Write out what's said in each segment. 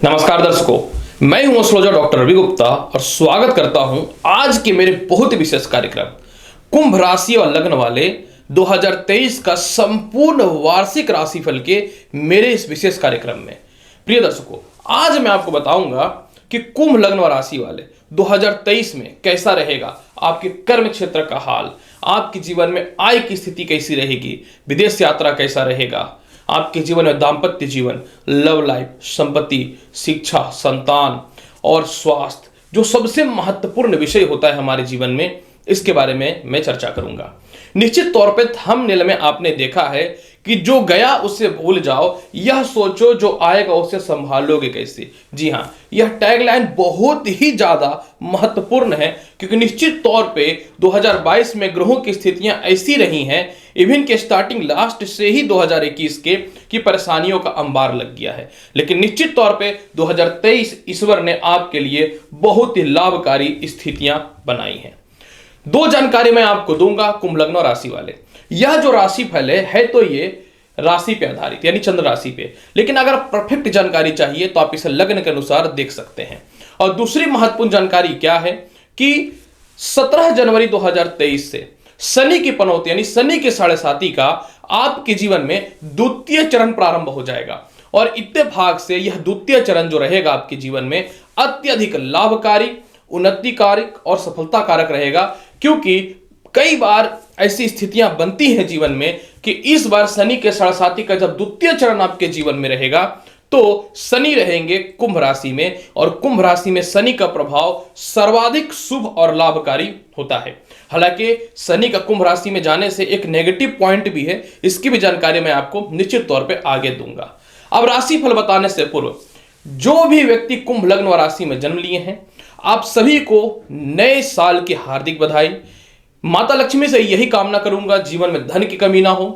नमस्कार दर्शकों, मैं हूं एस्ट्रोलॉजर डॉक्टर रवि गुप्ता और स्वागत करता हूं आज के मेरे बहुत ही विशेष कार्यक्रम कुंभ राशि और लग्न वाले 2023 का संपूर्ण वार्षिक राशिफल के मेरे इस विशेष कार्यक्रम में। प्रिय दर्शकों, आज मैं आपको बताऊंगा कि कुंभ लग्न और राशि वाले 2023 में कैसा रहेगा आपके कर्म क्षेत्र का हाल, आपके जीवन में आय की स्थिति कैसी रहेगी, विदेश यात्रा कैसा रहेगा, आपके जीवन में दाम्पत्य जीवन, लव लाइफ, संपत्ति, शिक्षा, संतान और स्वास्थ्य, जो सबसे महत्वपूर्ण विषय होता है हमारे जीवन में, इसके बारे में मैं चर्चा करूंगा। निश्चित तौर पे थंबनेल में आपने देखा है कि जो गया उसे भूल जाओ, यह सोचो जो आएगा उसे संभालोगे कैसे। जी हां, यह टैगलाइन बहुत ही ज्यादा महत्वपूर्ण है क्योंकि निश्चित तौर पे 2022 में ग्रहों की स्थितियां ऐसी रही हैं, इवन के स्टार्टिंग लास्ट से ही 2021 के की परेशानियों का अंबार लग गया है। लेकिन निश्चित तौर पे 2023 ईश्वर ने आपके लिए बहुत ही लाभकारी स्थितियां बनाई हैं। दो जानकारी मैं आपको दूंगा कुंभ लग्न और राशि वाले। यह जो राशि फल है तो ये राशि पे आधारित यानी चंद्र राशि पे, लेकिन अगर परफेक्ट जानकारी चाहिए तो आप इसे लग्न के अनुसार देख सकते हैं। और दूसरी महत्वपूर्ण जानकारी क्या है कि 17 जनवरी 2023 से शनि की पनौती यानी शनि के 7.5 का आपके जीवन में द्वितीय चरण प्रारंभ हो जाएगा और इत्तेफाक से यह द्वितीय चरण जो रहेगा आपके जीवन में अत्यधिक लाभकारी, उन्नतिकारक और सफलताकारक रहेगा, क्योंकि कई बार ऐसी स्थितियां बनती हैं जीवन में कि इस बार शनि के 7.5 का जब द्वितीय चरण आपके जीवन में रहेगा तो शनि रहेंगे कुंभ राशि में, और कुंभ राशि में शनि का प्रभाव सर्वाधिक शुभ और लाभकारी होता है। हालांकि शनि का कुंभ राशि में जाने से एक नेगेटिव पॉइंट भी है, इसकी भी जानकारी मैं आपको निश्चित तौर पे आगे दूंगा। अब राशि फल बताने से पूर्व जो भी व्यक्ति कुंभ लग्न और राशि में जन्म लिए हैं, आप सभी को नए साल की हार्दिक बधाई। माता लक्ष्मी से यही कामना करूंगा जीवन में धन की कमी ना हो।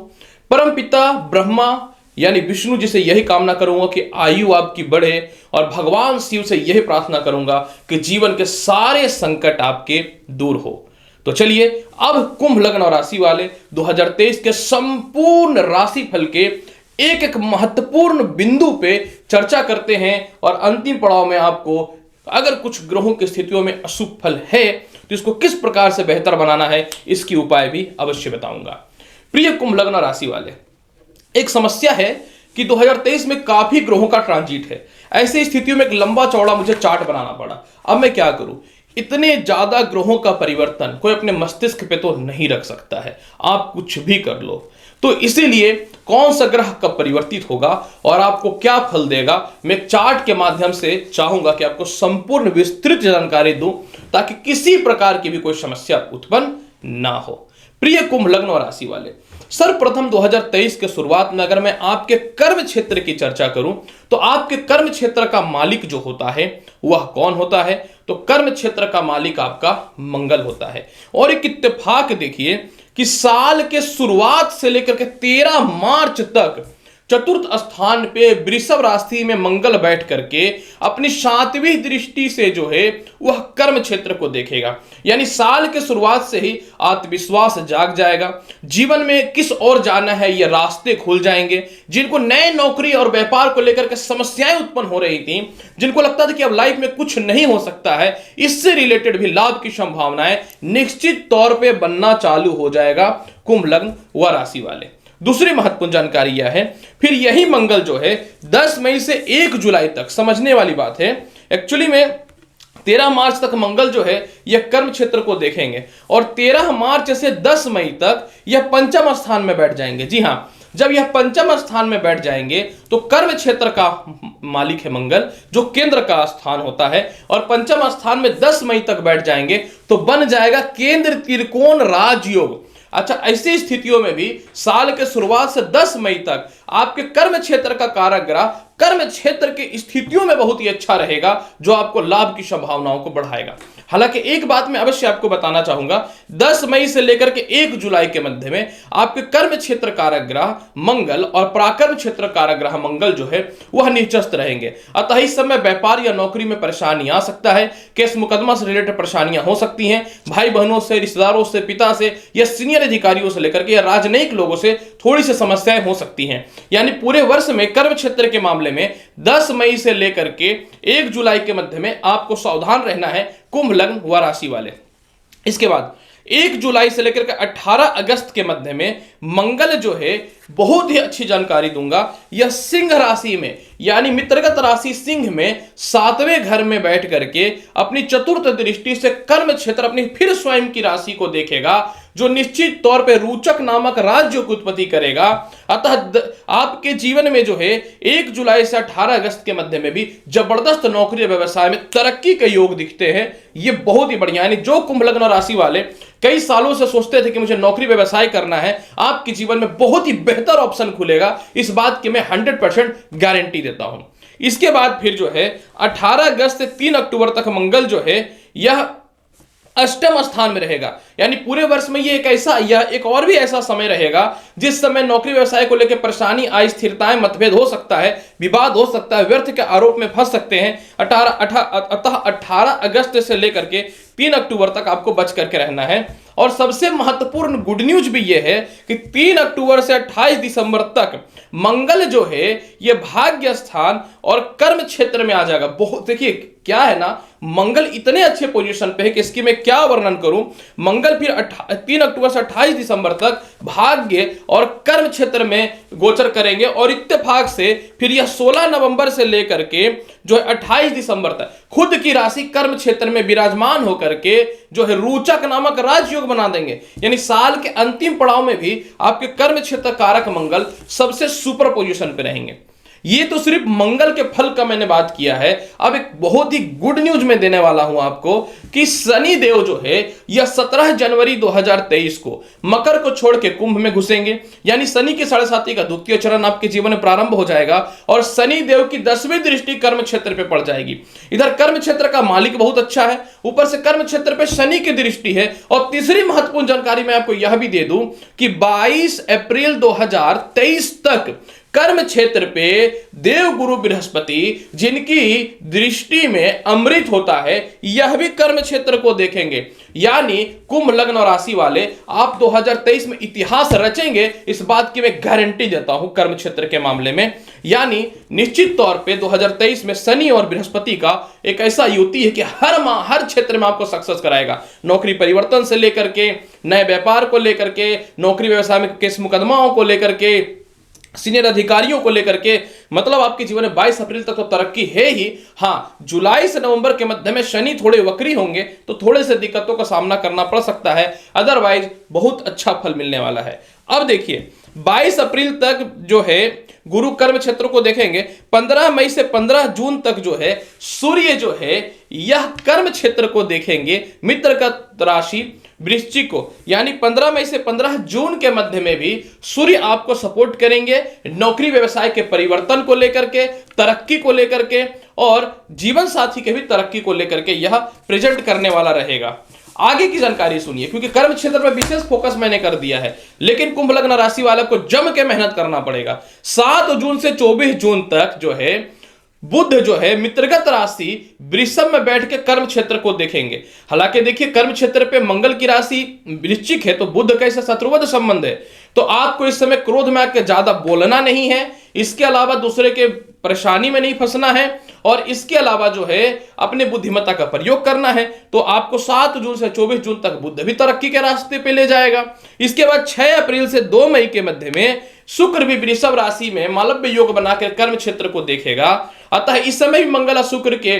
परम पिता ब्रह्मा यानी विष्णु जी से यही कामना करूंगा कि आयु आपकी बढ़े, और भगवान शिव से यही प्रार्थना करूंगा कि जीवन के सारे संकट आपके दूर हो। तो चलिए अब कुंभ लग्न और राशि वाले 2023 के संपूर्ण राशि फल के एक एक महत्वपूर्ण बिंदु पे चर्चा करते हैं, और अंतिम पड़ाव में आपको अगर कुछ ग्रहों की स्थितियों में अशुभ फल है तो इसको किस प्रकार से बेहतर बनाना है, इसकी उपाय भी अवश्य बताऊंगा। प्रिय कुंभ लग्न और राशि वाले, एक समस्या है कि 2023 में काफी ग्रहों का ट्रांजिट है। ऐसी स्थितियों में एक लंबा चौड़ा मुझे चार्ट बनाना पड़ा। अब मैं क्या करूं, इतने ज्यादा ग्रहों का परिवर्तन कोई अपने मस्तिष्क पे तो नहीं रख सकता है, आप कुछ भी कर लो। तो इसीलिए कौन सा ग्रह कब परिवर्तित होगा और आपको क्या फल देगा, मैं चार्ट के माध्यम से चाहूंगा कि आपको संपूर्ण विस्तृत जानकारी दूं ताकि किसी प्रकार की भी कोई समस्या उत्पन्न ना हो। प्रिय कुंभ लग्न और राशि वाले, सर्वप्रथम 2023 के शुरुआत में अगर मैं आपके कर्म क्षेत्र की चर्चा करूं तो आपके कर्म क्षेत्र का मालिक जो होता है वह कौन होता है, तो कर्म क्षेत्र का मालिक आपका मंगल होता है। और एक इत्तेफाक देखिए कि साल के शुरुआत से लेकर के 13 मार्च तक चतुर्थ स्थान पे वृषभ राशि में मंगल बैठ करके अपनी 7वीं दृष्टि से जो है वह कर्म क्षेत्र को देखेगा। यानी साल के शुरुआत से ही आत्मविश्वास जाग जाएगा, जीवन में किस ओर जाना है ये रास्ते खुल जाएंगे। जिनको नए नौकरी और व्यापार को लेकर के समस्याएं उत्पन्न हो रही थी, जिनको लगता था कि अब लाइफ में कुछ नहीं हो सकता है, इससे रिलेटेड भी लाभ की संभावनाएं निश्चित तौर पर बनना चालू हो जाएगा कुंभ लग्न व राशि वाले। दूसरी महत्वपूर्ण जानकारी यह है, फिर यही मंगल जो है 10 मई से 1 जुलाई तक, समझने वाली बात है, एक्चुअली में 13 मार्च तक मंगल जो है यह कर्म क्षेत्र को देखेंगे और 13 मार्च से 10 मई तक यह पंचम स्थान में बैठ जाएंगे। जी हां, जब यह पंचम स्थान में बैठ जाएंगे तो कर्म क्षेत्र का मालिक है मंगल, जो केंद्र का स्थान होता है, और पंचम स्थान में 10 मई तक बैठ जाएंगे तो बन जाएगा केंद्र त्रिकोण राजयोग। अच्छा, ऐसी स्थितियों में भी साल के शुरुआत से 10 मई तक आपके कर्म क्षेत्र का कारक ग्रह कर्म क्षेत्र की स्थितियों में बहुत ही अच्छा रहेगा, जो आपको लाभ की संभावनाओं को बढ़ाएगा। हालांकि एक बात मैं अवश्य आपको बताना चाहूंगा, 10 मई से लेकर के 1 जुलाई के मध्य में आपके कर्म क्षेत्र कारक ग्रह मंगल और पराक्रम क्षेत्र कारक ग्रह मंगल जो है वह नीचस्थ रहेंगे। अतः इस समय व्यापार या नौकरी में परेशानी आ सकता है, केस मुकदमा से रिलेटेड परेशानियां हो सकती हैं, भाई बहनों से, रिश्तेदारों से, पिता से या सीनियर अधिकारियों से लेकर के या राजनयिक लोगों से थोड़ी सी समस्याएं हो सकती हैं। यानी पूरे वर्ष में कर्म क्षेत्र के मामले में 10 मई से लेकर के 1 जुलाई के मध्य में आपको सावधान रहना है, कुंभ लग्न व राशि वाले। इसके बाद 1 जुलाई से लेकर के 18 अगस्त के मध्य में मंगल जो है, बहुत ही अच्छी जानकारी दूंगा, यह सिंह राशि में यानी मित्रगत राशि सिंह में 7वें घर में बैठ करके अपनी चतुर्थ दृष्टि से कर्म क्षेत्र अपनी फिर स्वयं की राशि को देखेगा, जो निश्चित तौर पे रोचक नामक राज्य की उत्पत्ति करेगा। अतः आपके जीवन में जो है 1 जुलाई से 18 अगस्त के मध्य में भी जबरदस्त नौकरी व्यवसाय में तरक्की के योग दिखते हैं। ये बहुत ही बढ़िया, यानी जो कुंभ लग्न राशि वाले कई सालों से सोचते थे कि मुझे नौकरी व्यवसाय करना है, आपके जीवन में बहुत ही बेहतर ऑप्शन खुलेगा, इस बात की मैं 100% गारंटी देता हूं। इसके बाद फिर जो है 18 अगस्त से 3 अक्टूबर तक मंगल जो है यह अष्टम स्थान में रहेगा। यानी पूरे वर्ष में यह एक और भी ऐसा समय रहेगा जिस समय नौकरी व्यवसाय को लेकर परेशानी, अस्थिरताएं, मतभेद हो सकता है, विवाद हो सकता है, व्यर्थ के आरोप में फंस सकते हैं। अतः 18 अगस्त से लेकर के 3 अक्टूबर तक आपको बच करके रहना है। और सबसे महत्वपूर्ण गुड न्यूज भी यह है कि 3 अक्टूबर से 28 दिसंबर तक मंगल जो है यह भाग्य स्थान और कर्म क्षेत्र में आ जाएगा। बहुत देखिए क्या है ना, मंगल इतने अच्छे पोजीशन पे है कि इसकी मैं क्या वर्णन करूं। मंगल फिर 3 अक्टूबर से 28 दिसंबर तक भाग्य और कर्म क्षेत्र में गोचर करेंगे और इत्तेफाक से फिर यह 16 नवंबर से लेकर के जो है 28 दिसंबर तक खुद की राशि कर्म क्षेत्र में विराजमान होकर के जो है रोचक नामक राजयोग बना देंगे। यानी साल के अंतिम पड़ाव में भी आपके कर्म क्षेत्र कारक मंगल सबसे सुपर पोजीशन पे रहेंगे। ये तो सिर्फ मंगल के फल का मैंने बात किया है। अब एक बहुत ही गुड न्यूज मैं देने वाला हूं आपको कि शनि देव जो है यह 17 जनवरी 2023 को मकर को छोड़ के कुंभ में घुसेंगे। यानी शनि के 7.5 का द्वितीय चरण आपके जीवन में प्रारंभ हो जाएगा और शनि देव की 10वीं दृष्टि कर्म क्षेत्र पे पड़ जाएगी। इधर कर्म क्षेत्र का मालिक बहुत अच्छा है, ऊपर से कर्म क्षेत्र पे शनि की दृष्टि है। और तीसरी महत्वपूर्ण जानकारी मैं आपको यह भी दे दूं कि 22 अप्रैल 2023 तक कर्म क्षेत्र पे देव गुरु बृहस्पति जिनकी दृष्टि में अमृत होता है, यह भी कर्म क्षेत्र को देखेंगे। यानी कुंभ लग्न और राशि वाले आप 2023 में इतिहास रचेंगे, इस बात की मैं गारंटी देता हूं कर्म क्षेत्र के मामले में। यानी निश्चित तौर पे 2023 में शनि और बृहस्पति का एक ऐसा युति है कि हर माह हर क्षेत्र में आपको सक्सेस कराएगा। नौकरी परिवर्तन से लेकर के नए व्यापार को लेकर के, नौकरी व्यवसाय में केस मुकदमाओं को लेकर के, सीनियर अधिकारियों को लेकर के, मतलब आपके जीवन में 22 अप्रैल तक तो तरक्की है ही। हाँ, जुलाई से नवंबर के मध्य में शनि थोड़े वक्री होंगे तो थोड़े से दिक्कतों का सामना करना पड़ सकता है, अदरवाइज बहुत अच्छा फल मिलने वाला है। अब देखिए 22 अप्रैल तक जो है गुरु कर्म क्षेत्र को देखेंगे। 15 मई से 15 जून तक जो है सूर्य जो है यह कर्म क्षेत्र को देखेंगे, मित्र का राशि वृश्चिक को। यानी 15 मई से 15 जून के मध्य में भी सूर्य आपको सपोर्ट करेंगे नौकरी व्यवसाय के परिवर्तन को लेकर के, तरक्की को लेकर के और जीवन साथी के भी तरक्की को लेकर के यह प्रेजेंट करने वाला रहेगा। आगे की जानकारी सुनिए, क्योंकि कर्म क्षेत्र पर विशेष फोकस मैंने कर दिया है, लेकिन कुंभ लग्न राशि वाले को जम के मेहनत करना पड़ेगा। 7 जून से 24 जून तक जो है बुध जो है मित्रगत राशि वृषभ में बैठ के कर्म क्षेत्र को देखेंगे। हालांकि देखिए कर्म क्षेत्र पे मंगल की राशि वृश्चिक है तो बुध का इससे शत्रुवद संबंध है, तो आपको इस समय क्रोध में आकर ज्यादा बोलना नहीं है। इसके अलावा दूसरे के परेशानी में नहीं फंसना है और इसके अलावा जो है अपने बुद्धिमत्ता का प्रयोग करना है। तो आपको 7 जून से 24 जून तक बुध भी तरक्की के रास्ते पे ले जाएगा। इसके बाद 6 अप्रैल से 2 मई के मध्य में शुक्र भी वृषभ राशि में मालव्य योग बनाकर कर्म क्षेत्र को देखेगा। अतः इस समय भी मंगल शुक्र के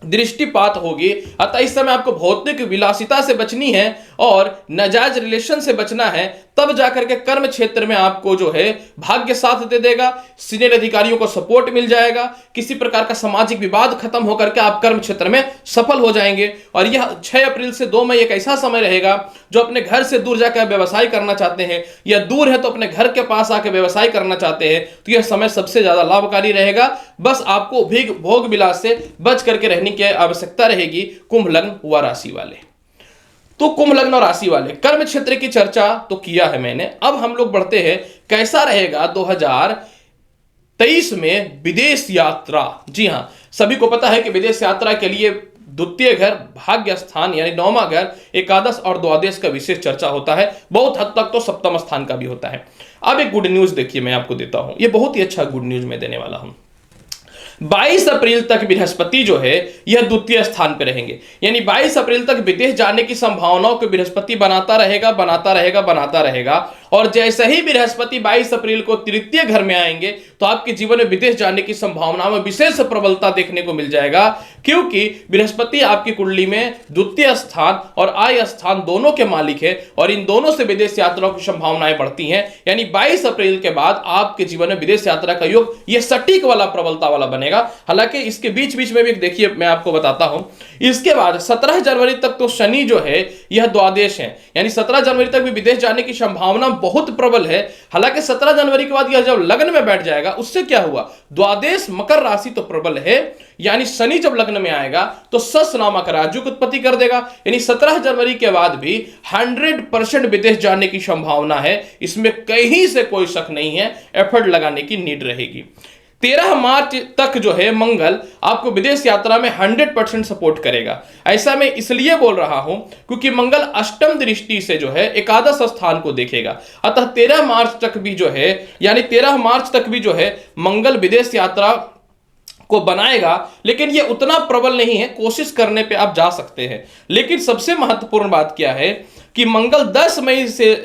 दृष्टिपात होगी। अतः इस समय आपको भौतिक विलासिता से बचनी है और नाजायज रिलेशन से बचना है, तब जाकर के कर्म क्षेत्र में आपको जो है भाग्य साथ दे देगा, सीनियर अधिकारियों को सपोर्ट मिल जाएगा, किसी प्रकार का सामाजिक विवाद खत्म होकर के आप कर्म क्षेत्र में सफल हो जाएंगे। और यह 6 अप्रैल से 2 मई एक ऐसा समय रहेगा जो अपने घर से दूर जाकर व्यवसाय करना चाहते हैं या दूर है तो अपने घर के पास आकर व्यवसाय करना चाहते हैं, तो यह समय सबसे ज्यादा लाभकारी रहेगा। बस आपको भोग विलास से बच करके रहने की आवश्यकता रहेगी कुंभ लग्न व राशि वाले। तो कुंभ लग्न और राशि वाले कर्म क्षेत्र की चर्चा तो किया है मैंने। अब हम लोग बढ़ते हैं कैसा रहेगा 2023 में विदेश यात्रा। जी हां, सभी को पता है कि विदेश यात्रा के लिए द्वितीय घर, भाग्य स्थान यानी 9वां घर, एकादश और द्वादश का विशेष चर्चा होता है। बहुत हद तक तो सप्तम स्थान का भी होता है। अब एक गुड न्यूज देखिए मैं आपको देता हूं, यह बहुत ही अच्छा गुड न्यूज मैं देने वाला हूं। 22 अप्रैल तक बृहस्पति जो है यह द्वितीय स्थान पर रहेंगे, यानी 22 अप्रैल तक विदेश जाने की संभावनाओं को बृहस्पति बनाता रहेगा। और जैसे ही बृहस्पति 22 अप्रैल को तृतीय घर में आएंगे तो आपके जीवन में विदेश जाने की संभावनाओं में विशेष प्रबलता देखने को मिल जाएगा, क्योंकि बृहस्पति आपकी कुंडली में द्वितीय स्थान और आय स्थान दोनों के मालिक है और इन दोनों से विदेश यात्राओं की संभावनाएं बढ़ती हैं। यानी 22 अप्रैल के बाद आपके जीवन में विदेश यात्रा का योग यह सटीक वाला प्रबलता वाला बनेगा। हालांकि इसके बीच बीच में भी देखिए मैं आपको बताता हूं, इसके बाद 17 जनवरी तक तो शनि जो है यह द्वादश है, यानी 17 जनवरी तक भी विदेश जाने की संभावना बहुत प्रबल है। हालांकि 17 जनवरी के बाद यह जब लग्न में बैठ जाएगा उससे क्या हुआ, द्वादश मकर राशि तो प्रबल है, यानी शनि जब लग्न में आएगा तो सस नामक राजयोग उत्पत्ति कर देगा। यानी 17 जनवरी के बाद भी 100% विदेश जाने की संभावना है, इसमें कहीं से कोई शक नहीं है, एफर्ट लगाने की नीड रहेगी। 13 मार्च तक जो है मंगल आपको विदेश यात्रा में 100% सपोर्ट करेगा। ऐसा मैं इसलिए बोल रहा हूं क्योंकि मंगल अष्टम दृष्टि से जो है एकादश स्थान को देखेगा। अतः 13 मार्च तक भी जो है, यानी 13 मार्च तक भी जो है मंगल विदेश यात्रा को बनाएगा, लेकिन यह उतना प्रबल नहीं है, कोशिश करने पे आप जा सकते हैं। लेकिन सबसे महत्वपूर्ण बात क्या है कि मंगल 10 मई से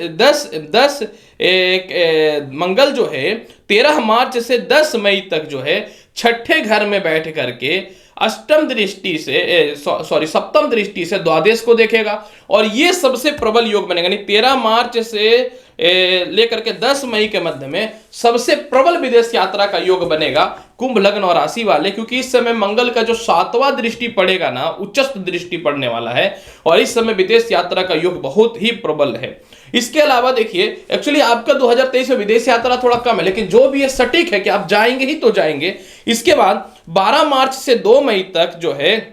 मंगल जो है 13 मार्च से 10 मई तक जो है छठे घर में बैठ करके अष्टम दृष्टि से सप्तम दृष्टि से द्वादश को देखेगा और यह सबसे प्रबल योग बनेगा। यानी 13 मार्च से लेकर के 10 मई के मध्य में सबसे प्रबल विदेश यात्रा का योग बनेगा कुंभ लग्न और राशि वाले, क्योंकि इस समय मंगल का जो 7वां दृष्टि पड़ेगा ना, उच्चस्थ दृष्टि पड़ने वाला है और इस समय विदेश यात्रा का योग बहुत ही प्रबल है। इसके अलावा देखिए एक्चुअली आपका 2023 में विदेश यात्रा थोड़ा कम है, लेकिन जो भी है सटीक है कि आप जाएंगे ही तो जाएंगे। इसके बाद 12 मार्च से 2 मई तक जो है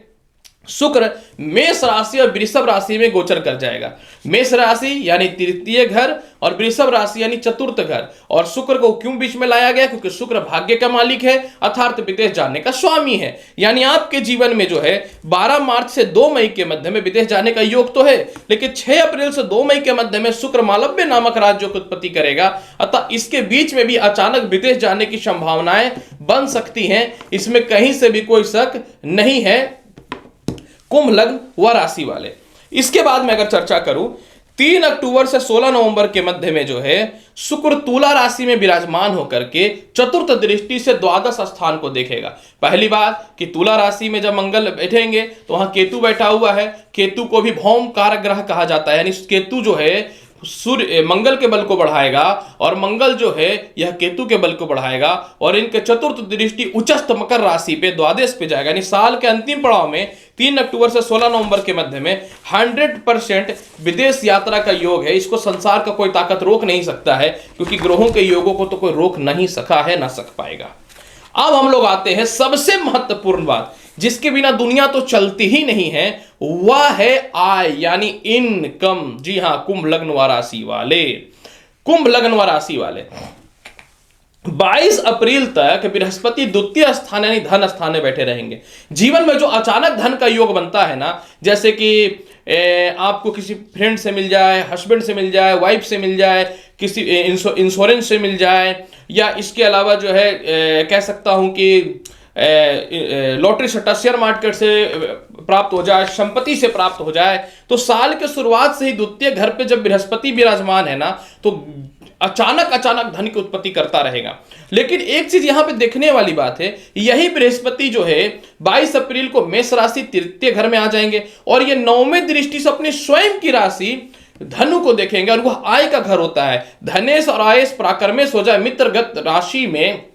शुक्र मेष राशि और वृषभ राशि में गोचर कर जाएगा। मेष राशि यानी तृतीय घर और वृषभ राशि यानी चतुर्थ घर। और शुक्र को क्यों बीच में लाया गया, क्योंकि शुक्र भाग्य का मालिक है अर्थात विदेश जाने का स्वामी है। यानी आपके जीवन में जो है 12 मार्च से 2 मई के मध्य में विदेश जाने का योग तो है, लेकिन 6 अप्रैल से 2 मई के मध्य में शुक्र मालव्य नामक राज्य की उत्पत्ति करेगा। अतः इसके बीच में भी अचानक विदेश जाने की संभावनाएं बन सकती हैं, इसमें कहीं से भी कोई शक नहीं है कुंभ लग्न व राशि वाले। इसके बाद मैं अगर चर्चा करूं 3 अक्टूबर से 16 नवंबर के मध्य में जो है शुक्र तुला राशि में विराजमान होकर के चतुर्थ दृष्टि से द्वादश स्थान को देखेगा। पहली बात कि तुला राशि में जब मंगल बैठेंगे तो वहां केतु बैठा हुआ है। केतु को भी भौम कारक ग्रह कहा जाता है, यानी केतु जो है सूर्य मंगल के बल को बढ़ाएगा और मंगल जो है यह केतु के बल को बढ़ाएगा और इनके चतुर्थ दृष्टि उच्चस्थ मकर राशि पे द्वादश पे जाएगा। यानी साल के अंतिम पड़ाव में 3 अक्टूबर से 16 नवंबर के मध्य में 100% विदेश यात्रा का योग है। इसको संसार का कोई ताकत रोक नहीं सकता है, क्योंकि ग्रहों के योगों को तो कोई रोक नहीं सका है, ना सक पाएगा। अब हम लोग आते हैं सबसे महत्वपूर्ण बात जिसके बिना दुनिया तो चलती ही नहीं है, वह है आय यानी इनकम। जी हां, कुंभ लग्न व राशि वाले, कुंभ लग्न व राशि वाले 22 अप्रैल तक बृहस्पति द्वितीय स्थान यानी धन स्थान में बैठे रहेंगे। जीवन में जो अचानक धन का योग बनता है ना, जैसे कि आपको किसी फ्रेंड से मिल जाए, हस्बैंड से मिल जाए, वाइफ से मिल जाए, किसी इंश्योरेंस से मिल जाए, या इसके अलावा जो है कह सकता हूं कि लॉटरी सट्टा शेयर मार्केट से प्राप्त हो जाए, संपत्ति से प्राप्त हो जाए, तो साल के शुरुआत से ही द्वितीय घर पे जब बृहस्पति विराजमान है ना, तो अचानक धन की उत्पत्ति करता रहेगा। लेकिन एक चीज यहां पे देखने वाली बात है, यही बृहस्पति जो है 22 अप्रैल को मेष राशि तृतीय घर में आ जाएंगे और ये 9वें दृष्टि से अपनी स्वयं की राशि धनु को देखेंगे और वह आय का घर होता है। धनेश और आयस प्राकर्मेश हो जाए मित्रगत राशि में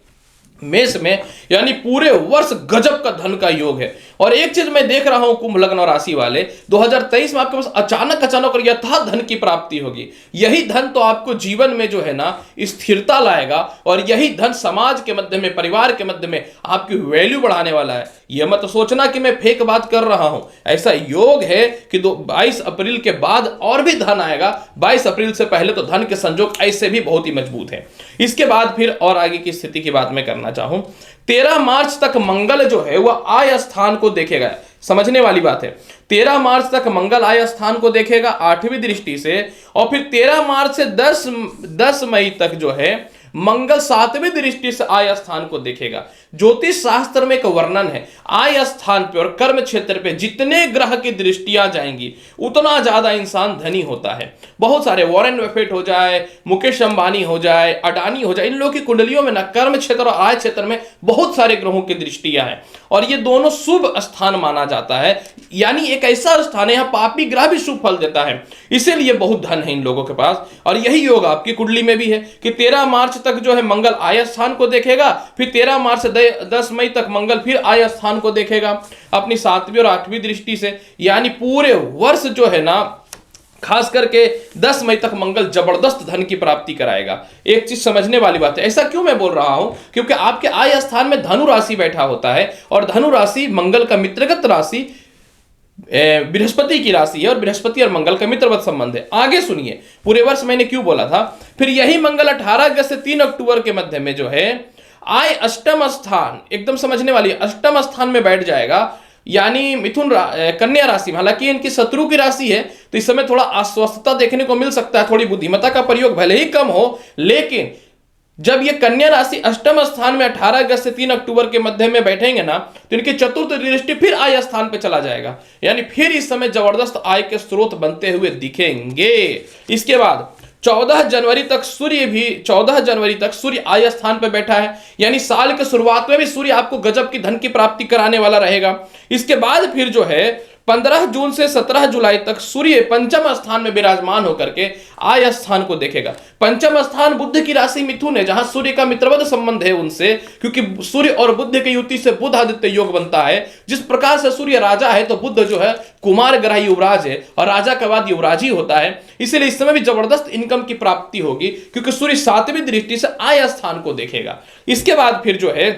मेष में, यानी पूरे वर्ष गजब का धन का योग है। और एक चीज मैं देख रहा हूं कुंभ लग्न और राशि वाले, 2023 में आपके पास अचानक और यथा धन की प्राप्ति होगी। यही धन तो आपको जीवन में जो है ना स्थिरता लाएगा, और यही धन समाज के मध्य में, परिवार के मध्य में आपकी वैल्यू बढ़ाने वाला है। यह मत सोचना कि मैं फेक बात कर रहा हूं, ऐसा योग है कि 22 अप्रैल के बाद और भी धन आएगा। 22 अप्रैल से पहले तो धन के संजोग ऐसे भी बहुत ही मजबूत हैं। इसके बाद फिर और आगे की स्थिति की बात मैं करना चाहूं। 13 मार्च तक मंगल जो है वह आय स्थान को देखेगा, समझने वाली बात है। 13 मार्च तक मंगल आय स्थान को देखेगा 8वीं दृष्टि से, और फिर 13 मार्च से 10 मई तक जो है मंगल 7वीं दृष्टि से आय स्थान को देखेगा। ज्योतिष शास्त्र में एक वर्णन है, आय स्थान पे और कर्म क्षेत्र पे जितने ग्रह की दृष्टियां जाएंगी उतना ज्यादा इंसान धनी होता है। बहुत सारे वॉरेन बफेट हो जाए, मुकेश अंबानी हो जाए, अडानी हो जाए, इन लोगों की कुंडलियों में ना कर्म क्षेत्र और आय क्षेत्र में बहुत सारे ग्रहों की दृष्टियां हैं, और ये दोनों शुभ स्थान माना जाता है। यानी एक ऐसा स्थान है यहाँ पापी ग्रह भी शुभ फल देता है, इसीलिए बहुत धन है इन लोगों के पास। और यही योग आपकी कुंडली में भी है कि 13 मार्च तक जो है मंगल आय स्थान को देखेगा, फिर 13 मार्च से 10 मई तक मंगल फिर आय स्थान को देखेगा अपनी 7वीं और 8वीं दृष्टि से। यानी पूरे वर्ष जो है ना खास करके 10 मई तक मंगल जबरदस्त धन की प्राप्ति कराएगा। एक चीज समझने वाली बात है, ऐसा क्यों मैं बोल रहा हूं, क्योंकि आपके आय स्थान में धनु राशि बैठा होता है, और धनु राशि मंगल का मित्रगत राशि बृहस्पति की राशि है, और बृहस्पति और मंगल का मित्रवत संबंध है। आगे सुनिए पूरे वर्ष मैंने क्यों बोला था। फिर यही मंगल 18 अगस्त से 3 अक्टूबर के मध्य में जो है आय अष्टम स्थान, एकदम समझने वाली, अष्टम स्थान में बैठ जाएगा, यानी कन्या राशि में। हालांकि इनकी शत्रु की राशि है तो इस समय थोड़ा अस्वस्थता देखने को मिल सकता है, थोड़ी बुद्धिमत्ता का प्रयोग भले ही कम हो, लेकिन जब ये कन्या राशि अष्टम स्थान में 18 अगस्त से 3 अक्टूबर के मध्य में बैठेंगे ना, तो इनकी चतुर्थ दृष्टि फिर आय स्थान पे चला जाएगा, यानी फिर इस समय जबरदस्त आय के स्रोत बनते हुए दिखेंगे। इसके बाद 14 जनवरी तक सूर्य आय स्थान पर बैठा है, यानी साल के शुरुआत में भी सूर्य आपको गजब की धन की प्राप्ति कराने वाला रहेगा। इसके बाद फिर जो है 15 जून से 17 जुलाई तक सूर्य पंचम स्थान में विराजमान होकर के आय स्थान को देखेगा। पंचम स्थान बुध की राशि मिथुन है, जहां सूर्य का मित्रवत संबंध है उनसे, क्योंकि सूर्य और बुध की युति से बुध आदित्य योग बनता है। जिस प्रकार से सूर्य राजा है तो बुध जो है कुमार ग्रह युवराज है, और राजा के बाद युवराज ही होता है, इसीलिए इस समय भी जबरदस्त इनकम की प्राप्ति होगी, क्योंकि सूर्य 7वीं दृष्टि से आय स्थान को देखेगा। इसके बाद फिर जो है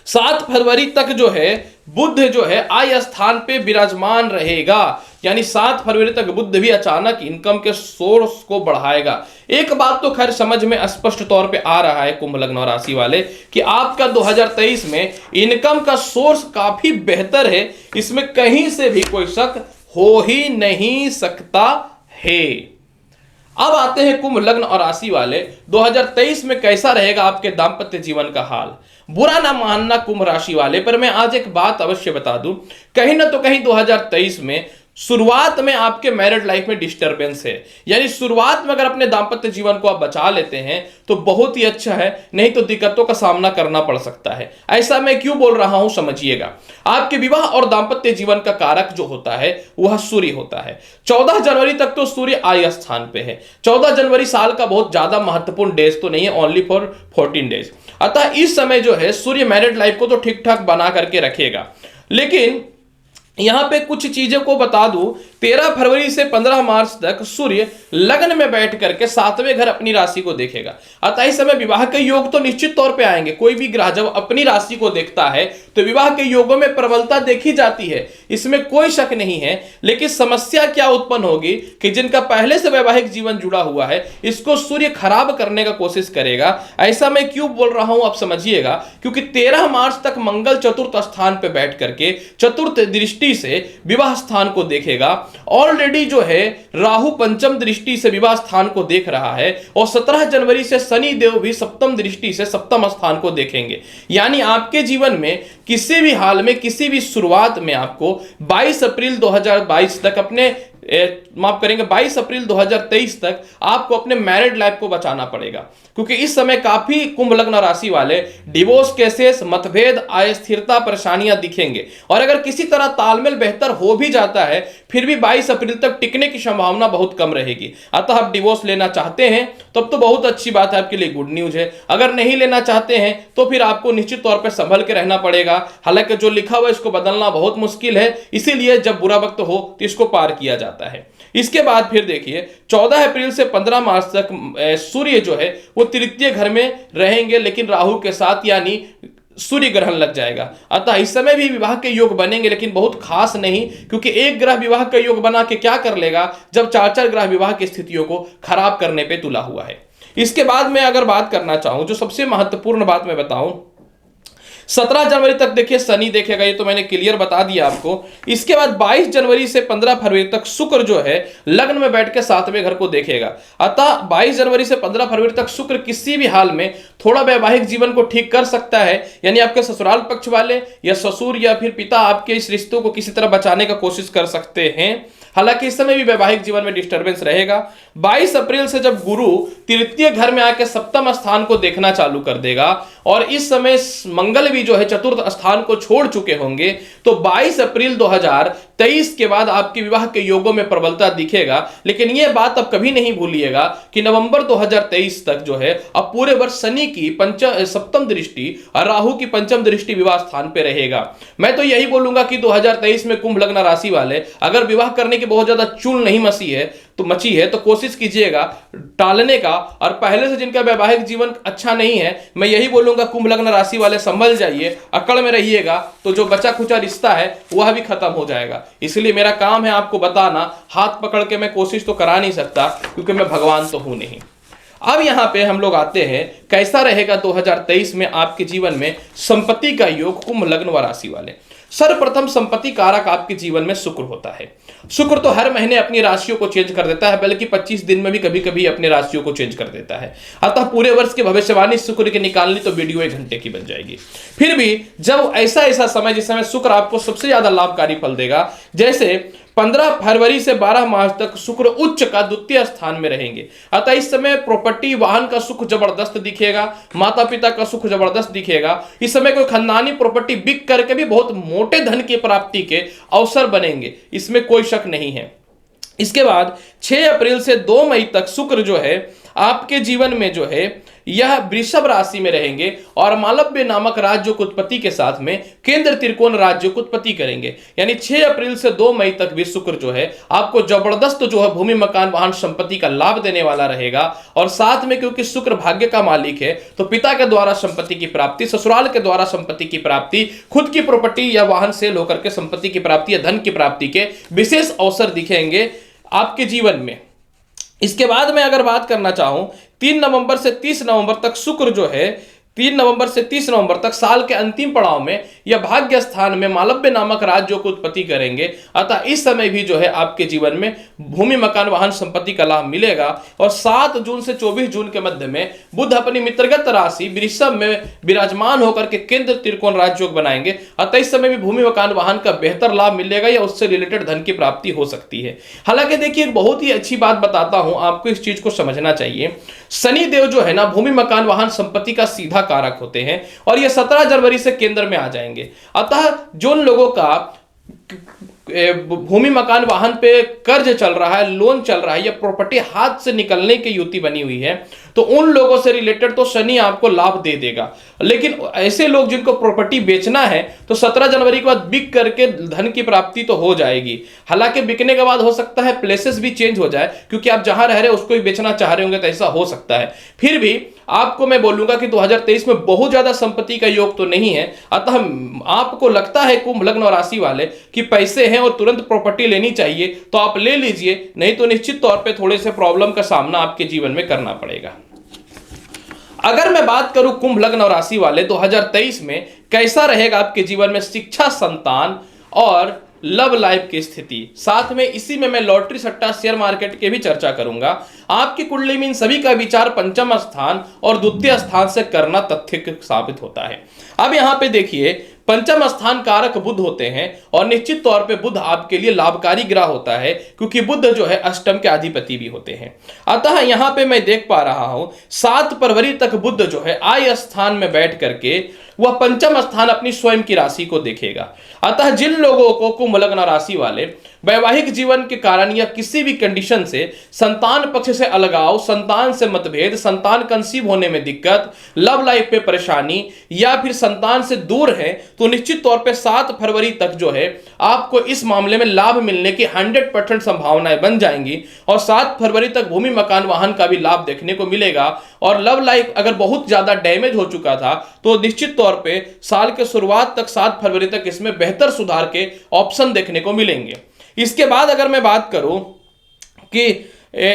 7 फरवरी तक जो है बुध जो है आय स्थान पे विराजमान रहेगा, यानी 7 फरवरी तक बुध भी अचानक इनकम के सोर्स को बढ़ाएगा। एक बात तो खैर समझ में स्पष्ट तौर पे आ रहा है कुंभ लग्न और राशि वाले, कि आपका 2023 में इनकम का सोर्स काफी बेहतर है, इसमें कहीं से भी कोई शक हो ही नहीं सकता है। अब आते हैं कुंभ लग्न और राशि वाले, 2023 में कैसा रहेगा आपके दाम्पत्य जीवन का हाल। बुरा ना मानना कुंभ राशि वाले, पर मैं आज एक बात अवश्य बता दूं, कहीं ना तो कहीं 2023 में शुरुआत में आपके मैरिड लाइफ में डिस्टरबेंस है, यानी शुरुआत में अगर अपने दाम्पत्य जीवन को आप बचा लेते हैं तो बहुत ही अच्छा है, नहीं तो दिक्कतों का सामना करना पड़ सकता है। ऐसा मैं क्यों बोल रहा हूं समझिएगा। आपके विवाह और दाम्पत्य जीवन का कारक जो होता है वह सूर्य होता है। 14 जनवरी तक तो सूर्य आय स्थान पे है। 14 जनवरी साल का बहुत ज्यादा महत्वपूर्ण डेज तो नहीं है, ओनली फॉर 14 डेज। अतः इस समय जो है सूर्य मैरिड लाइफ को तो ठीक ठाक बना करके रखेगा, लेकिन यहां पे कुछ चीजों को बता दूं। 13 फरवरी से 15 मार्च तक सूर्य लग्न में बैठ करके 7वें घर अपनी राशि को देखेगा। अतः इस समय विवाह के योग तो निश्चित तौर पे आएंगे। कोई भी ग्रह जब अपनी राशि को देखता है तो विवाह के योगों में प्रबलता देखी जाती है, इसमें कोई शक नहीं है। लेकिन समस्या क्या उत्पन्न होगी कि जिनका पहले से वैवाहिक जीवन जुड़ा हुआ है इसको सूर्य खराब करने का कोशिश करेगा। ऐसा मैं क्यों बोल रहा हूं आप समझिएगा, क्योंकि 13 मार्च तक मंगल चतुर्थ स्थान पर बैठ करके चतुर्थ दृष्टि से विवाह स्थान को देखेगा। ऑलरेडी जो है राहु पंचम दृष्टि से विवाह स्थान को देख रहा है, और 17 जनवरी से शनि देव भी सप्तम दृष्टि से सप्तम स्थान को देखेंगे। यानी आपके जीवन में किसी भी हाल में, किसी भी शुरुआत में आपको 22 अप्रैल 2022 तक अपने माफ करेंगे 22 अप्रैल 2023 तक आपको अपने मैरिड लाइफ को बचाना पड़ेगा, क्योंकि इस समय काफी कुंभ लग्न राशि वाले डिवोर्स केसेस, मतभेद, अस्थिरता, परेशानियां दिखेंगे। और अगर किसी तरह तालमेल बेहतर हो भी जाता है फिर भी 22 अप्रैल तक टिकने की संभावना बहुत कम रहेगी। अतः आप डिवोर्स लेना चाहते हैं तब तो बहुत अच्छी बात है, आपके लिए गुड न्यूज है। अगर नहीं लेना चाहते हैं तो फिर आपको निश्चित तौर पर संभल के रहना पड़ेगा। हालांकि जो लिखा हुआ है इसको बदलना बहुत मुश्किल है, इसीलिए जब बुरा वक्त हो तो इसको पार किया जाता है। इसके बाद फिर देखिए 14 अप्रैल से 15 मार्च तक सूर्य जो है वो तृतीय घर में रहेंगे, लेकिन राहु के साथ, यानी सूर्य ग्रहण लग जाएगा। अतः इस समय भी विवाह के योग बनेंगे, लेकिन बहुत खास नहीं, क्योंकि एक ग्रह विवाह का योग बना के क्या कर लेगा जब चार चार ग्रह विवाह की स्थितियों को खराब करने पे तुला हुआ है। इसके बाद मैं अगर बात करना चाहूं, जो सबसे महत्वपूर्ण बात मैं बताऊं, 17 जनवरी तक देखिए शनि देखेगा, ये तो मैंने क्लियर बता दिया आपको। इसके बाद 22 जनवरी से 15 फरवरी तक शुक्र जो है लग्न में बैठ के 7वें घर को देखेगा। अतः 22 जनवरी से 15 फरवरी तक शुक्र किसी भी हाल में थोड़ा वैवाहिक जीवन को ठीक कर सकता है, यानी आपके ससुराल पक्ष वाले या ससुर या फिर पिता आपके इस रिश्तों को किसी तरह बचाने का कोशिश कर सकते हैं। हालांकि इस समय भी वैवाहिक जीवन में डिस्टर्बेंस रहेगा। 22 अप्रैल से जब गुरु तृतीय घर में आके सप्तम स्थान को देखना चालू कर देगा और इस समय मंगल भी जो है चतुर्थ स्थान को छोड़ चुके होंगे, तो 22 अप्रैल 2023 के बाद आपके विवाह के योगों में प्रबलता दिखेगा। लेकिन यह बात अब कभी नहीं भूलिएगा कि नवंबर 2023 तक जो है अब पूरे वर्ष शनि की सप्तम दृष्टि और राहु की पंचम दृष्टि विवाह स्थान पे रहेगा। मैं तो यही बोलूंगा कि 2023 में कुंभ लग्न राशि वाले अगर विवाह करने की बहुत ज्यादा चूल नहीं मची है तो कोशिश कीजिएगा टालने का। और पहले से जिनका वैवाहिक जीवन अच्छा नहीं है, मैं यही बोलूंगा कुंभ लग्न राशि वाले संभल जाइए, अकड़ में रहिएगा, तो जो बचा खुचा रिश्ता है वह भी खत्म हो जाएगा। इसलिए मेरा काम है आपको बताना, हाथ पकड़ के मैं कोशिश तो करा नहीं सकता क्योंकि मैं भगवान तो हूं नहीं। अब यहां पे हम लोग आते हैं कैसा रहेगा 2023 में आपके जीवन में संपत्ति का योग कुंभ लग्न व राशि वाले। सर्वप्रथम संपत्ति कारक आपके जीवन में शुक्र होता है। शुक्र तो हर महीने अपनी राशियों को चेंज कर देता है, बल्कि 25 दिन में भी कभी कभी अपनी राशियों को चेंज कर देता है। अतः पूरे वर्ष की भविष्यवाणी शुक्र की निकालनी तो वीडियो 1 घंटे की बन जाएगी। फिर भी जब ऐसा समय जिस समय शुक्र आपको सबसे ज्यादा लाभकारी फल देगा, जैसे 15 फरवरी से 12 मार्च तक शुक्र उच्च का द्वितीय स्थान में रहेंगे। अतः इस समय प्रॉपर्टी वाहन का सुख जबरदस्त दिखेगा, माता पिता का सुख जबरदस्त दिखेगा। इस समय कोई खानदानी प्रॉपर्टी बिक करके भी बहुत मोटे धन की प्राप्ति के अवसर बनेंगे, इसमें कोई शक नहीं है। इसके बाद 6 अप्रैल से 2 मई तक शुक्र जो है आपके जीवन में जो है यह वृषभ राशि में रहेंगे और मालव्य नामक राज्य को उत्पत्ति के साथ में केंद्र त्रिकोण राज्य को उत्पत्ति करेंगे। यानी 6 अप्रैल से 2 मई तक भी शुक्र जो है आपको जबरदस्त जो है भूमि मकान वाहन संपत्ति का लाभ देने वाला रहेगा। और साथ में क्योंकि शुक्र भाग्य का मालिक है तो पिता के द्वारा संपत्ति की प्राप्ति, ससुराल के द्वारा संपत्ति की प्राप्ति, खुद की प्रॉपर्टी या वाहन सेल होकर के संपत्ति की प्राप्ति या धन की प्राप्ति के विशेष अवसर दिखेंगे आपके जीवन में। इसके बाद मैं अगर बात करना चाहूं 3 नवंबर से 30 नवंबर तक शुक्र जो है 3 नवंबर से 30 नवंबर तक साल के अंतिम पड़ाव में यह भाग्य स्थान में मालव्य नामक राज्यों को उत्पत्ति करेंगे। अतः इस समय भी जो है आपके जीवन में भूमि मकान वाहन संपत्ति का लाभ मिलेगा। और 7 जून से 24 जून के मध्य में बुध अपनी मित्रगत राशि वृषभ में विराजमान होकर के केंद्र त्रिकोण राजयोग बनाएंगे। अतः इस समय भी भूमि मकान वाहन का बेहतर लाभ मिलेगा या उससे रिलेटेड धन की प्राप्ति हो सकती है। हालांकि देखिए एक बहुत ही अच्छी बात बताता हूं, आपको इस चीज को समझना चाहिए। शनि देव जो है ना भूमि मकान वाहन संपत्ति का सीधा कारक होते हैं और ये 17 जनवरी से केंद्र में आ जाएंगे। अतः जिन लोगों का भूमि मकान वाहन पे कर्ज चल रहा है, लोन चल रहा है या प्रॉपर्टी हाथ से निकलने की युति बनी हुई है, तो उन लोगों से रिलेटेड तो शनि आपको लाभ दे देगा। लेकिन ऐसे लोग जिनको प्रॉपर्टी बेचना है तो 17 जनवरी के बाद बिक करके धन की प्राप्ति तो हो जाएगी। हालांकि बिकने के बाद हो सकता है प्लेसेस भी चेंज हो जाए, क्योंकि आप जहां रह रहे हैं उसको ही बेचना चाह रहे होंगे तो ऐसा हो सकता है। फिर भी आपको मैं बोलूंगा कि 2023 में बहुत ज्यादा संपत्ति का योग तो नहीं है। अतः आपको लगता है कुंभ लग्न और राशि वाले कि पैसे हैं और तुरंत प्रॉपर्टी लेनी चाहिए तो आप ले लीजिए, नहीं तो निश्चित तौर पे थोड़े से प्रॉब्लम का सामना आपके जीवन में करना पड़ेगा। अगर मैं बात करूं कुंभ लग्न और राशि वाले 2023 में कैसा रहेगा आपके जीवन में शिक्षा, संतान और लव लाइफ की स्थिति, साथ में इसी में मैं लॉटरी सट्टा शेयर मार्केट की भी चर्चा करूंगा। आपकी कुंडली में इन सभी का विचार पंचम स्थान और द्वितीय स्थान से करना तथ्य साबित होता है। अब यहां पे देखिए पंचम स्थान कारक बुध होते हैं और निश्चित तौर पे बुध आपके लिए लाभकारी ग्रह होता है, क्योंकि बुध जो है अष्टम के अधिपति भी होते हैं। अतः यहां पे मैं देख पा रहा हूं 7 फरवरी तक बुध जो है आय स्थान में बैठ करके वह पंचम स्थान अपनी स्वयं की राशि को देखेगा। अतः जिन लोगों को कुंभ लग्न राशि वाले वैवाहिक जीवन के कारण या किसी भी कंडीशन से संतान पक्ष से अलगाव, संतान से मतभेद, संतान कंसीव होने में दिक्कत, लव लाइफ पे परेशानी या फिर संतान से दूर है, तो निश्चित तौर पे 7 फरवरी तक जो है आपको इस मामले में लाभ मिलने की 100% संभावनाएं बन जाएंगी और 7 फरवरी तक भूमि मकान वाहन का भी लाभ देखने को मिलेगा। और लव लाइफ अगर बहुत ज्यादा डैमेज हो चुका था तो निश्चित तौर पे साल के शुरुआत तक 7 फरवरी तक इसमें बेहतर सुधार के ऑप्शन देखने को मिलेंगे। इसके बाद अगर मैं बात करूं कि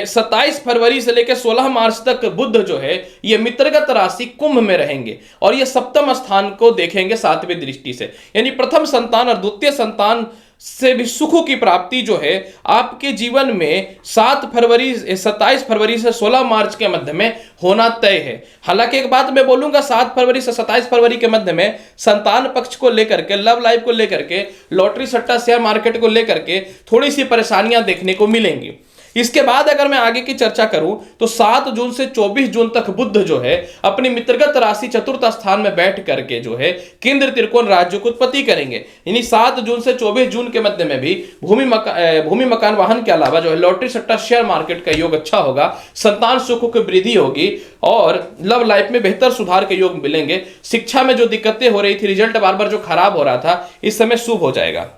27 फरवरी से लेकर 16 मार्च तक बुध जो है ये मित्रगत राशि कुंभ में रहेंगे और ये सप्तम स्थान को देखेंगे 7वें दृष्टि से, यानी प्रथम संतान और द्वितीय संतान से भी सुखों की प्राप्ति जो है आपके जीवन में 27 फरवरी से 16 मार्च के मध्य में होना तय है। हालांकि एक बात मैं बोलूंगा, 7 फरवरी से 27 फरवरी के मध्य में संतान पक्ष को लेकर के, लव लाइफ को लेकर के, लॉटरी सट्टा शेयर मार्केट को लेकर के थोड़ी सी परेशानियां देखने को मिलेंगी। इसके बाद अगर मैं आगे की चर्चा करूं तो 7 जून से 24 जून तक बुध जो है अपनी मित्रगत राशि चतुर्थ स्थान में बैठ करके जो है केंद्र त्रिकोण राज्य को उत्पत्ति करेंगे। यानी 7 जून से 24 जून के मध्य में भी भूमि मकान वाहन के अलावा जो है लॉटरी सट्टा शेयर मार्केट का योग अच्छा होगा, संतान सुखों की वृद्धि होगी और लव लाइफ में बेहतर सुधार के योग मिलेंगे। शिक्षा में जो दिक्कतें हो रही थी, रिजल्ट बार बार जो खराब हो रहा था, इस समय शुभ हो जाएगा।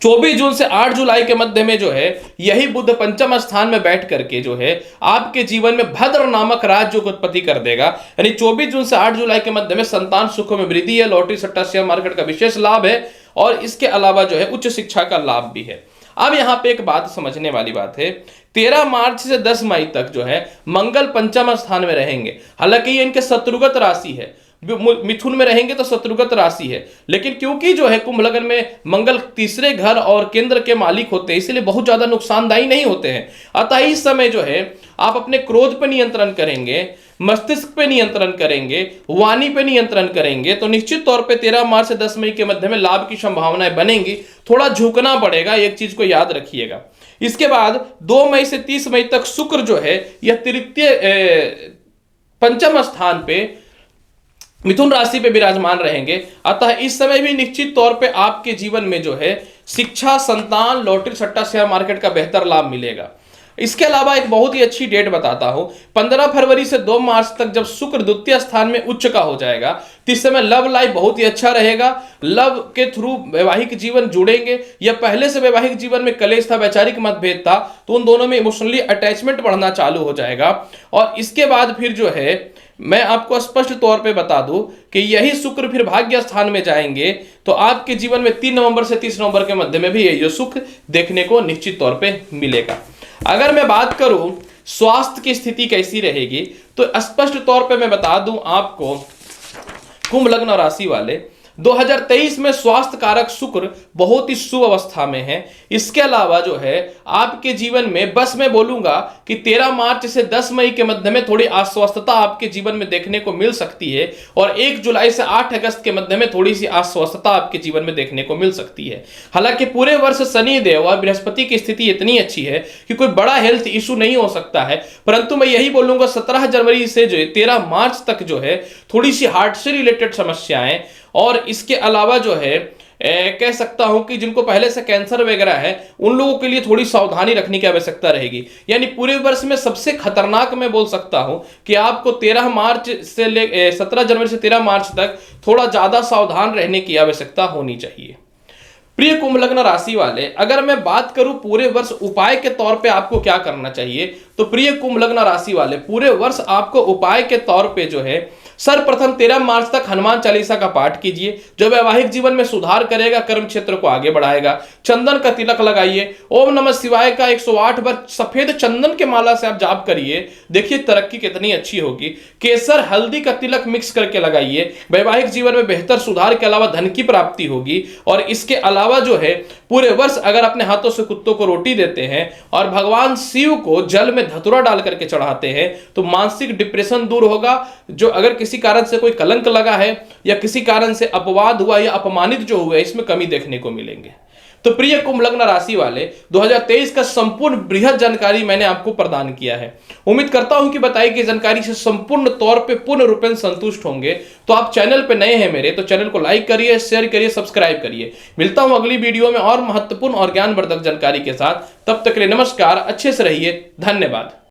24 जून से 8 जुलाई के मध्य में जो है यही बुध पंचम स्थान में बैठ करके जो है आपके जीवन में भद्र नामक राज्य को उत्पत्ति कर देगा। यानी 24 जून से 8 जुलाई के मध्य में संतान सुखों में वृद्धि है, लॉटरी सट्टा शेयर मार्केट का विशेष लाभ है और इसके अलावा जो है उच्च शिक्षा का लाभ भी है। अब यहां पे एक बात समझने वाली बात है, 13 मार्च से 10 मई तक जो है मंगल पंचम स्थान में रहेंगे। हालांकि ये इनके शत्रुगत राशि है, मिथुन में रहेंगे तो शत्रुगत राशि है, लेकिन क्योंकि जो है कुंभ लग्न में मंगल तीसरे घर और केंद्र के मालिक होते हैं, इसलिए बहुत ज्यादा नुकसानदायी नहीं होते हैं। अतः इस समय जो है आप अपने क्रोध पर नियंत्रण करेंगे, मस्तिष्क पे नियंत्रण करेंगे, वाणी पे नियंत्रण करेंगे तो निश्चित तौर पे 13 मार्च से 10 मई के मध्य में लाभ की संभावनाएं बनेंगी। थोड़ा झुकना पड़ेगा, एक चीज को याद रखिएगा। इसके बाद 2 मई से 30 मई तक शुक्र जो है यह तृतीय पंचम स्थान पे मिथुन राशि पे विराजमान रहेंगे। अतः इस समय भी निश्चित तौर पे आपके जीवन में जो है शिक्षा, संतान, लॉटरी सट्टा शेयर मार्केट का बेहतर लाभ मिलेगा। इसके अलावा एक बहुत ही अच्छी डेट बताता हूं, 15 फरवरी से 2 मार्च तक जब शुक्र द्वितीय स्थान में उच्च का हो जाएगा तो इस समय लव लाइफ बहुत ही अच्छा रहेगा। लव के थ्रू वैवाहिक जीवन जुड़ेंगे या पहले से वैवाहिक जीवन में कलेश था, वैचारिक मतभेद था, तो उन दोनों में इमोशनली अटैचमेंट बढ़ना चालू हो जाएगा। और इसके बाद फिर जो है मैं आपको स्पष्ट तौर पे बता दूं कि यही शुक्र फिर भाग्य स्थान में जाएंगे तो आपके जीवन में 3 नवंबर से 30 नवंबर के मध्य में भी ये सुख देखने को निश्चित तौर पे मिलेगा। अगर मैं बात करूं स्वास्थ्य की स्थिति कैसी रहेगी तो स्पष्ट तौर पे मैं बता दूं आपको, कुंभ लग्न राशि वाले 2023 में स्वास्थ्य कारक शुक्र बहुत ही शुभ अवस्था में है। इसके अलावा जो है आपके जीवन में बस मैं बोलूंगा कि 13 मार्च से 10 मई के मध्य में थोड़ी अस्वस्थता आपके जीवन में देखने को मिल सकती है और 1 जुलाई से 8 अगस्त के मध्य में थोड़ी सी अस्वस्थता आपके जीवन में देखने को मिल सकती है। हालांकि पूरे वर्ष शनि देव और बृहस्पति की स्थिति इतनी अच्छी है कि कोई बड़ा हेल्थ इशू नहीं हो सकता है, परंतु मैं यही बोलूंगा 17 जनवरी से जो 13 मार्च तक जो है थोड़ी सी हार्ट से रिलेटेड समस्याएं और इसके अलावा जो है कह सकता हूं कि जिनको पहले से कैंसर वगैरह है उन लोगों के लिए थोड़ी सावधानी रखने की आवश्यकता रहेगी। यानी पूरे वर्ष में सबसे खतरनाक मैं बोल सकता हूं कि आपको 17 जनवरी से 13 मार्च तक थोड़ा ज्यादा सावधान रहने की आवश्यकता होनी चाहिए। प्रिय कुंभ लग्न राशि वाले, अगर मैं बात करूं पूरे वर्ष उपाय के तौर पे आपको क्या करना चाहिए तो प्रिय कुंभ लग्न राशि वाले पूरे वर्ष आपको उपाय के तौर पे जो है सर्वप्रथम 13 मार्च तक हनुमान चालीसा का पाठ कीजिए, जो वैवाहिक जीवन में सुधार करेगा, कर्म क्षेत्र को आगे बढ़ाएगा। चंदन का तिलक लगाइए, ओम नमः शिवाय का 108 बार सफेद चंदन के माला से आप जाप करिए, देखिए तरक्की कितनी अच्छी होगी। केसर हल्दी का तिलक मिक्स करके लगाइए, वैवाहिक जीवन में बेहतर सुधार के अलावा धन की प्राप्ति होगी। और इसके अलावा जो है पूरे वर्ष अगर अपने हाथों से कुत्तों को रोटी देते हैं और भगवान शिव को जल में धतूरा डाल करके चढ़ाते हैं तो मानसिक डिप्रेशन दूर होगा। जो अगर किसी कारण से कोई कलंक लगा है या किसी कारण से अपवाद हुआ या अपमानित जो हुए, इसमें कमी देखने को मिलेंगे। तो प्रिय कुंभ लग्न राशि वाले, 2023 का संपूर्ण बृहद जानकारी मैंने आपको प्रदान किया है। उम्मीद करता हूं कि बताई गई जानकारी से संपूर्ण तौर पे पूर्ण रूपेण संतुष्ट होंगे। तो आप चैनल पे नए हैं मेरे, तो चैनल को लाइक करिए, शेयर करिए, सब्सक्राइब करिए। मिलता हूं अगली वीडियो में और महत्वपूर्ण और ज्ञानवर्धक जानकारी के साथ। तब तक के लिए नमस्कार, अच्छे से रहिए, धन्यवाद।